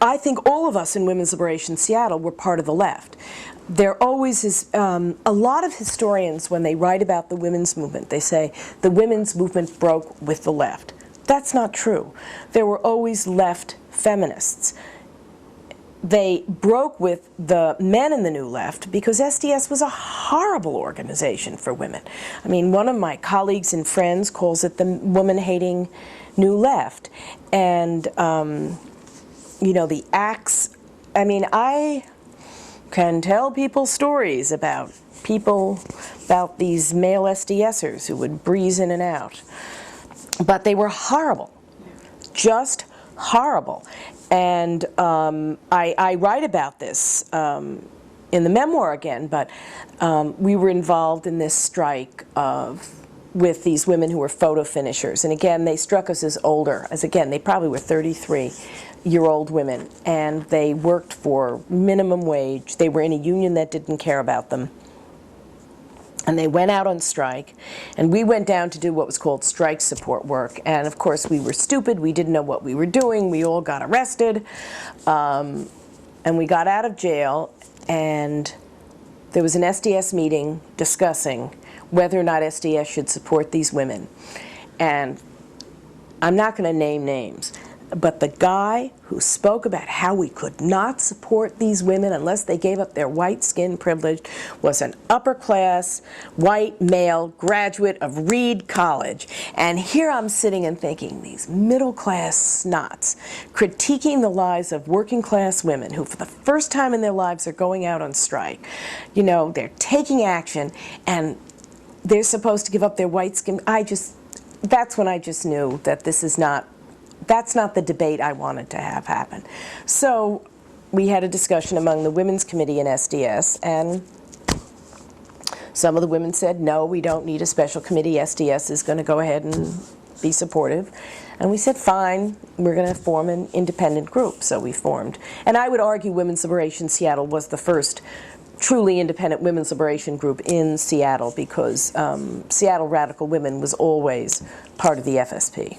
I think all of us in Women's Liberation Seattle were part of the left. There always is, a lot of historians, when they write about the women's movement, they say the women's movement broke with the left. That's not true. There were always left feminists. They broke with the men in the New Left because SDS was a horrible organization for women. I mean, one of my colleagues and friends calls it the woman-hating New Left. And, you know, the acts, I mean, I can tell people stories about these male SDSers who would breeze in and out. But they were horrible, just horrible. And I write about this in the memoir again, but we were involved in this strike with these women who were photo finishers. And again, they struck us as older, as again, they probably were 33-year-old women, and they worked for minimum wage. They were in a union that didn't care about them. And they went out on strike, and we went down to do what was called strike support work. And of course, we were stupid. We didn't know what we were doing. We all got arrested, and we got out of jail. And there was an SDS meeting discussing whether or not SDS should support these women. And I'm not going to name names, but the guy who spoke about how we could not support these women unless they gave up their white skin privilege was an upper-class, white, male graduate of Reed College. And here I'm sitting and thinking, these middle-class snots critiquing the lives of working-class women who for the first time in their lives are going out on strike. You know, they're taking action, and they're supposed to give up their white skin. That's when I just knew that that's not the debate I wanted to have happen. So we had a discussion among the Women's Committee in SDS, and some of the women said, no, we don't need a special committee. SDS is going to go ahead and be supportive. And we said, fine, we're going to form an independent group. So we formed. And I would argue Women's Liberation Seattle was the first truly independent women's liberation group in Seattle, because Seattle Radical Women was always part of the FSP.